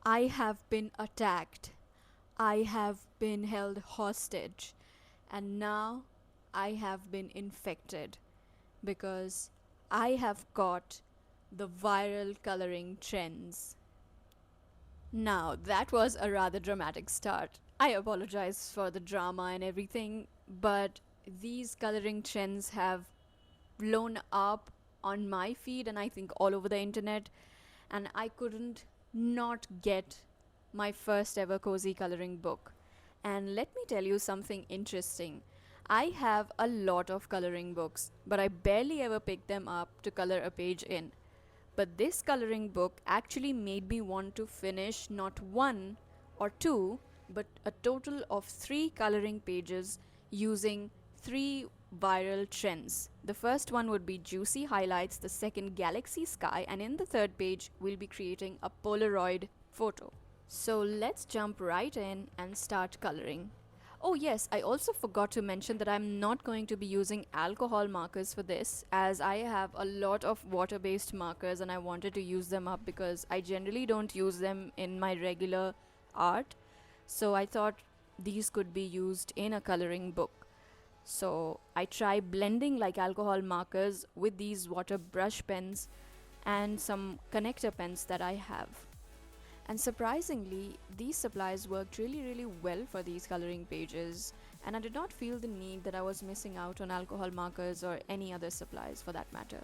I have been attacked. I have been held hostage. And now I have been infected because I have caught the viral coloring trends. Now, that was a rather dramatic start. I apologize for the drama and everything, but these coloring trends have blown up on my feed and I think all over the internet, and I couldn't not get my first ever cozy coloring book. And let me tell you something interesting. I have a lot of coloring books, but I barely ever pick them up to color a page in. But this coloring book actually made me want to finish not one or two, but a total of three coloring pages using three viral trends. The first one would be juicy highlights, the second, galaxy sky, and in the third page, we'll be creating a Polaroid photo. So let's jump right in and start coloring. Oh, yes, I also forgot to mention that I'm not going to be using alcohol markers for this, as I have a lot of water based markers and I wanted to use them up because I generally don't use them in my regular art. So I thought these could be used in a coloring book. So I try blending like alcohol markers with these water brush pens and some connector pens that I have. And surprisingly, these supplies worked really well for these coloring pages, and I did not feel the need that I was missing out on alcohol markers or any other supplies for that matter.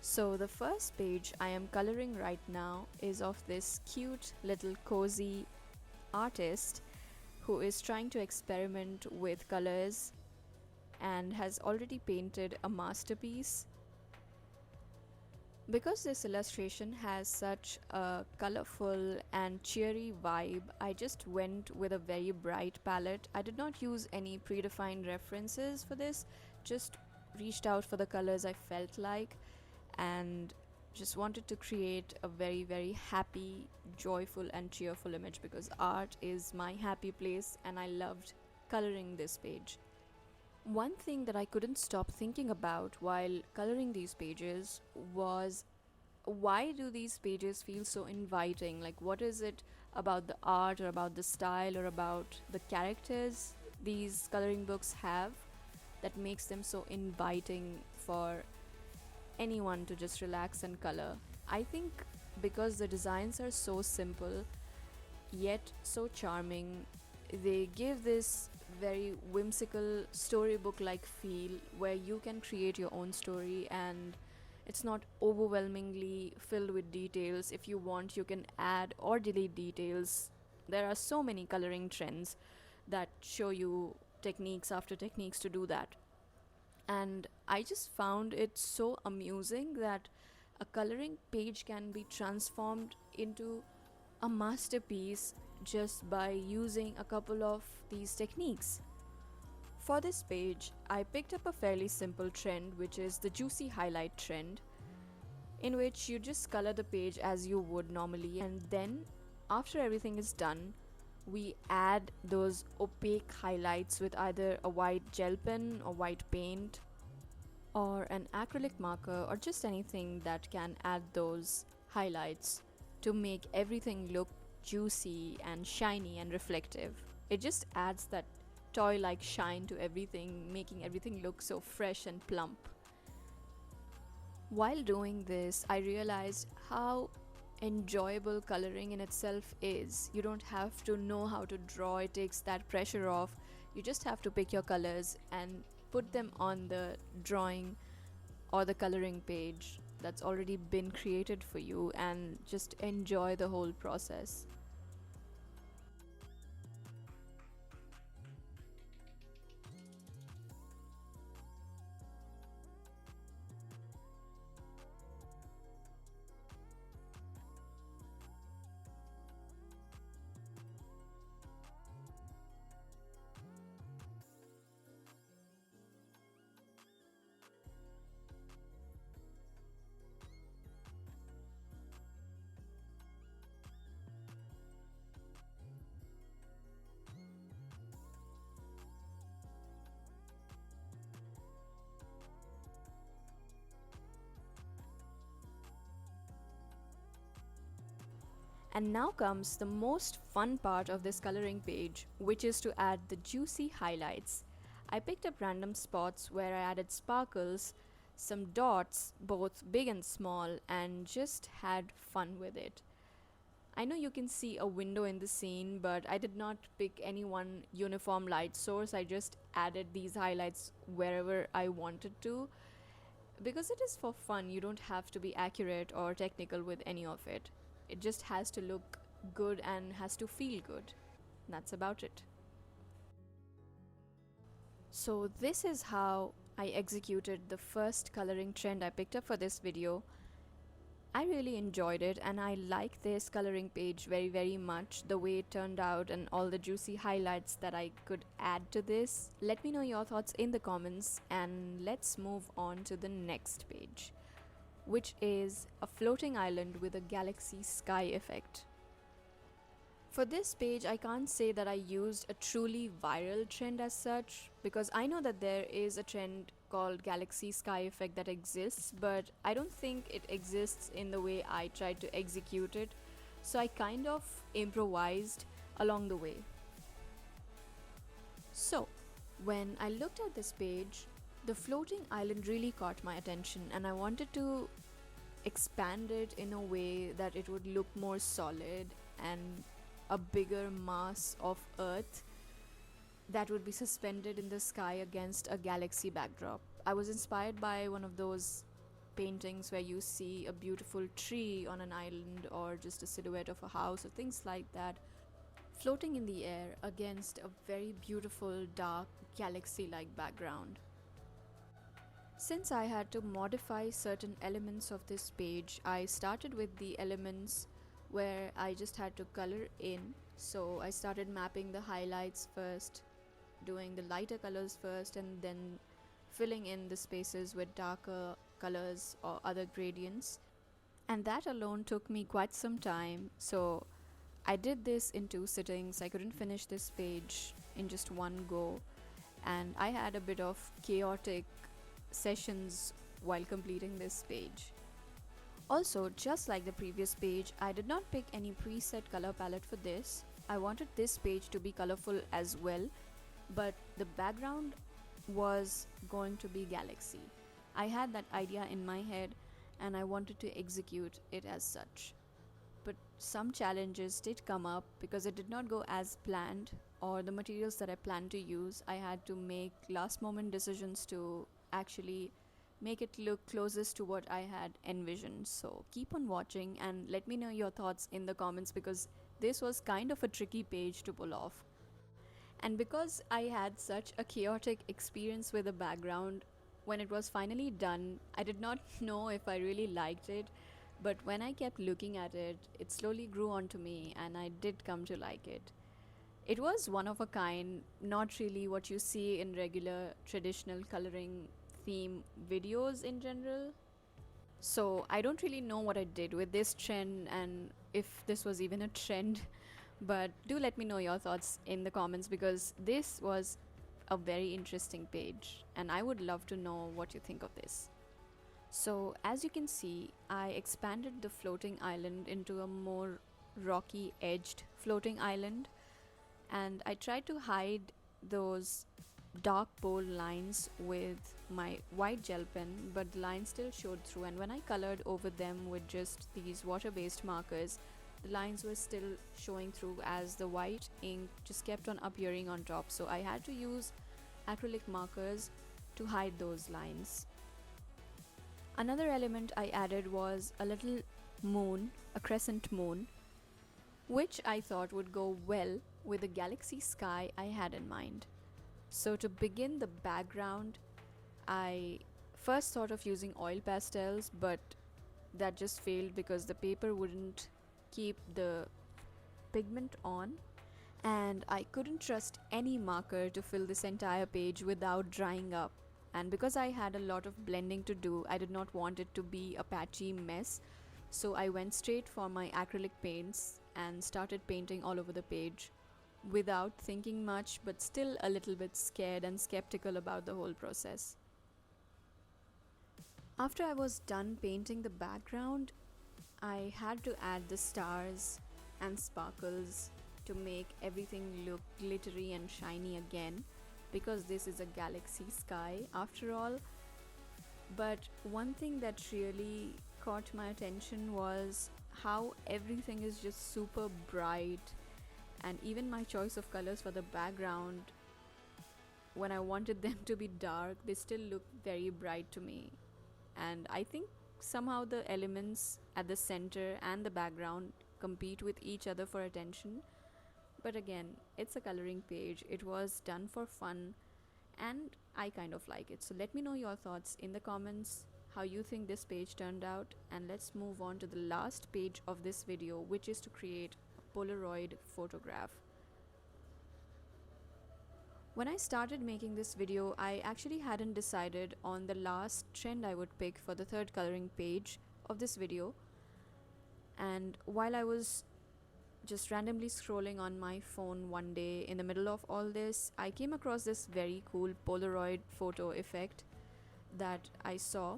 So, the first page I am coloring right now is of this cute little cozy artist who is trying to experiment with colors and has already painted a masterpiece. Because this illustration has such a colorful and cheery vibe, I just went with a very bright palette. I did not use any predefined references for this, just reached out for the colors I felt like and just wanted to create a very happy, joyful, and cheerful image because art is my happy place and I loved coloring this page. One thing that I couldn't stop thinking about while coloring these pages was, why do these pages feel so inviting? Like, what is it about the art or about the style or about the characters these coloring books have that makes them so inviting for anyone to just relax and color? I think because the designs are so simple yet so charming, they give this very whimsical storybook like feel where you can create your own story and it's not overwhelmingly filled with details. If you want, you can add or delete details. There are so many coloring trends that show you techniques after techniques to do that. And I just found it so amusing that a coloring page can be transformed into a masterpiece just by using a couple of these techniques. For this page, I picked up a fairly simple trend, which is the juicy highlight trend, in which you just color the page as you would normally, and then after everything is done, we add those opaque highlights with either a white gel pen or white paint or an acrylic marker or just anything that can add those highlights to make everything look juicy and shiny and reflective. It just adds that toy like shine to everything, making everything look so fresh and plump. While doing this, I realized how enjoyable coloring in itself is. You don't have to know how to draw, it takes that pressure off. You just have to pick your colors and put them on the drawing or the coloring page that's already been created for you and just enjoy the whole process. And now comes the most fun part of this coloring page, which is to add the juicy highlights. I picked up random spots where I added sparkles, some dots, both big and small, and just had fun with it. I know you can see a window in the scene, but I did not pick any one uniform light source. I just added these highlights wherever I wanted to. Because it is for fun, you don't have to be accurate or technical with any of it. It just has to look good and has to feel good. That's about it. So, this is how I executed the first coloring trend I picked up for this video. I really enjoyed it and I like this coloring page very, very much. The way it turned out and all the juicy highlights that I could add to this. Let me know your thoughts in the comments and let's move on to the next page, which is a floating island with a galaxy sky effect. For this page, I can't say that I used a truly viral trend as such, because I know that there is a trend called galaxy sky effect that exists, but I don't think it exists in the way I tried to execute it. So I kind of improvised along the way. So, when I looked at this page, the floating island really caught my attention, and I wanted to expand it in a way that it would look more solid and a bigger mass of Earth that would be suspended in the sky against a galaxy backdrop. I was inspired by one of those paintings where you see a beautiful tree on an island or just a silhouette of a house or things like that floating in the air against a very beautiful dark galaxy like background. Since I had to modify certain elements of this page, I started with the elements where I just had to color in. So I started mapping the highlights first, doing the lighter colors first, and then filling in the spaces with darker colors or other gradients. And that alone took me quite some time. So I did this in 2 sittings. I couldn't finish this page in just one go. And I had a bit of chaotic sessions while completing this page. Also, just like the previous page, I did not pick any preset color palette for this. I wanted this page to be colorful as well, but the background was going to be galaxy. I had that idea in my head and I wanted to execute it as such. But some challenges did come up because it did not go as planned, or the materials that I planned to use, I had to make last moment decisions to actually make it look closest to what I had envisioned. So keep on watching and let me know your thoughts in the comments, because this was kind of a tricky page to pull off. And because I had such a chaotic experience with the background, when it was finally done, I did not know if I really liked it. But when I kept looking at it, it slowly grew onto me and I did come to like it. It was one of a kind, not really what you see in regular traditional coloring theme videos in general. So I don't really know what I did with this trend and if this was even a trend, but do let me know your thoughts in the comments, because this was a very interesting page and I would love to know what you think of this. So as you can see, I expanded the floating island into a more rocky edged floating island, and I tried to hide those dark bold lines with my white gel pen, but the lines still showed through, and when I colored over them with just these water based markers, the lines were still showing through as the white ink just kept on appearing on top. So I had to use acrylic markers to hide those lines. Another element I added was a little moon, a crescent moon, which I thought would go well with the galaxy sky I had in mind. So to begin the background, I first thought of using oil pastels, but that just failed because the paper wouldn't keep the pigment on, and I couldn't trust any marker to fill this entire page without drying up. And because I had a lot of blending to do, I did not want it to be a patchy mess. So I went straight for my acrylic paints and started painting all over the page without thinking much, but still a little bit scared and skeptical about the whole process. After I was done painting the background, I had to add the stars and sparkles to make everything look glittery and shiny again, because this is a galaxy sky after all. But one thing that really caught my attention was how everything is just super bright, and even my choice of colors for the background, when I wanted them to be dark, they still look very bright to me. And I think somehow the elements at the center and the background compete with each other for attention. But again, it's a coloring page, it was done for fun, and I kind of like it. So let me know your thoughts in the comments, how you think this page turned out, and let's move on to the last page of this video, which is to create a Polaroid photograph. When I started making this video, I actually hadn't decided on the last trend I would pick for the third coloring page of this video. And while I was just randomly scrolling on my phone one day in the middle of all this, I came across this very cool Polaroid photo effect that I saw,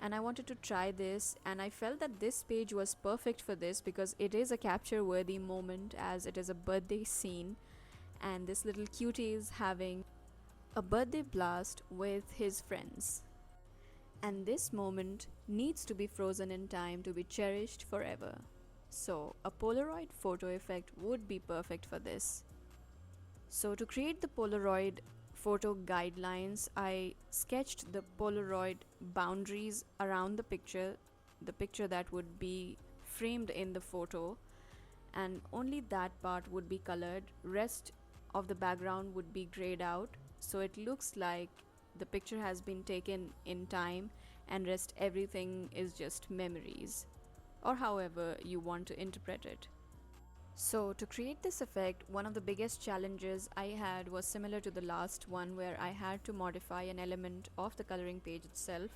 and I wanted to try this, and I felt that this page was perfect for this because it is a capture worthy moment, as it is a birthday scene, and this little cutie is having a birthday blast with his friends. And this moment needs to be frozen in time to be cherished forever. So a Polaroid photo effect would be perfect for this. So to create the Polaroid photo guidelines, I sketched the Polaroid boundaries around the picture that would be framed in the photo, and only that part would be colored. Rest of the background would be grayed out, so it looks like the picture has been taken in time, and rest everything is just memories, or however you want to interpret it. So to create this effect, one of the biggest challenges I had was similar to the last one, where I had to modify an element of the coloring page itself,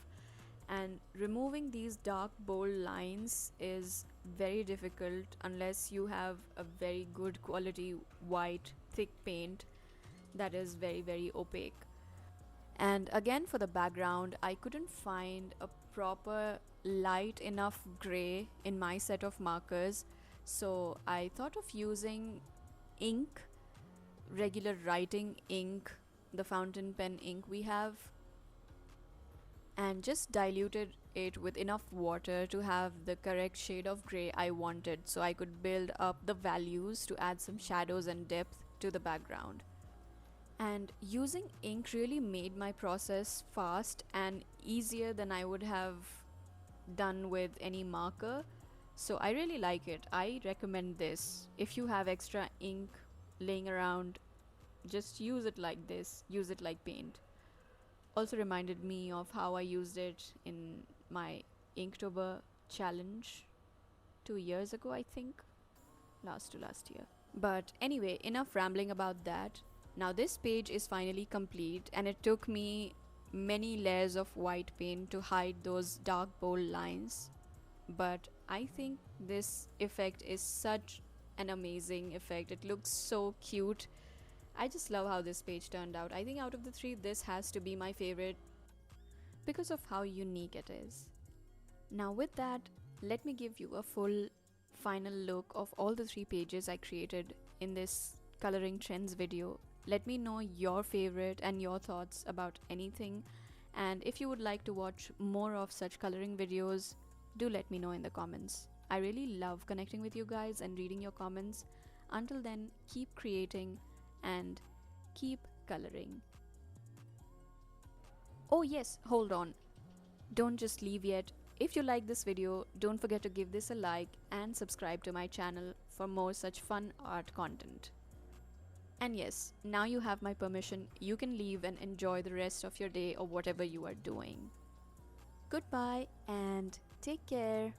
and removing these dark bold lines is very difficult unless you have a very good quality white thick paint that is very opaque. And again, for the background, I couldn't find a proper light enough gray in my set of markers, so I thought of using ink, regular writing ink, the fountain pen ink we have, and just diluted it with enough water to have the correct shade of gray I wanted, so I could build up the values to add some shadows and depth to the background. And using ink really made my process fast and easier than I would have done with any marker, so I really like it. I recommend this. If you have extra ink laying around, just use it like this, use it like paint. Also reminded me of how I used it in my Inktober challenge 2 years ago, I think. Last year. But anyway, enough rambling about that. Now this page is finally complete, and it took me many layers of white paint to hide those dark bold lines. But I think this effect is such an amazing effect. It looks so cute. I just love how this page turned out. I think out of the three, this has to be my favorite because of how unique it is. Now with that, let me give you a full final look of all the three pages I created in this coloring trends video. Let me know your favorite and your thoughts about anything, and if you would like to watch more of such coloring videos, do let me know in the comments. I really love connecting with you guys and reading your comments. Until then, keep creating and keep coloring. Oh yes, hold on. Don't just leave yet. If you like this video, don't forget to give this a like and subscribe to my channel for more such fun art content. And yes, now you have my permission. You can leave and enjoy the rest of your day or whatever you are doing. Goodbye and take care.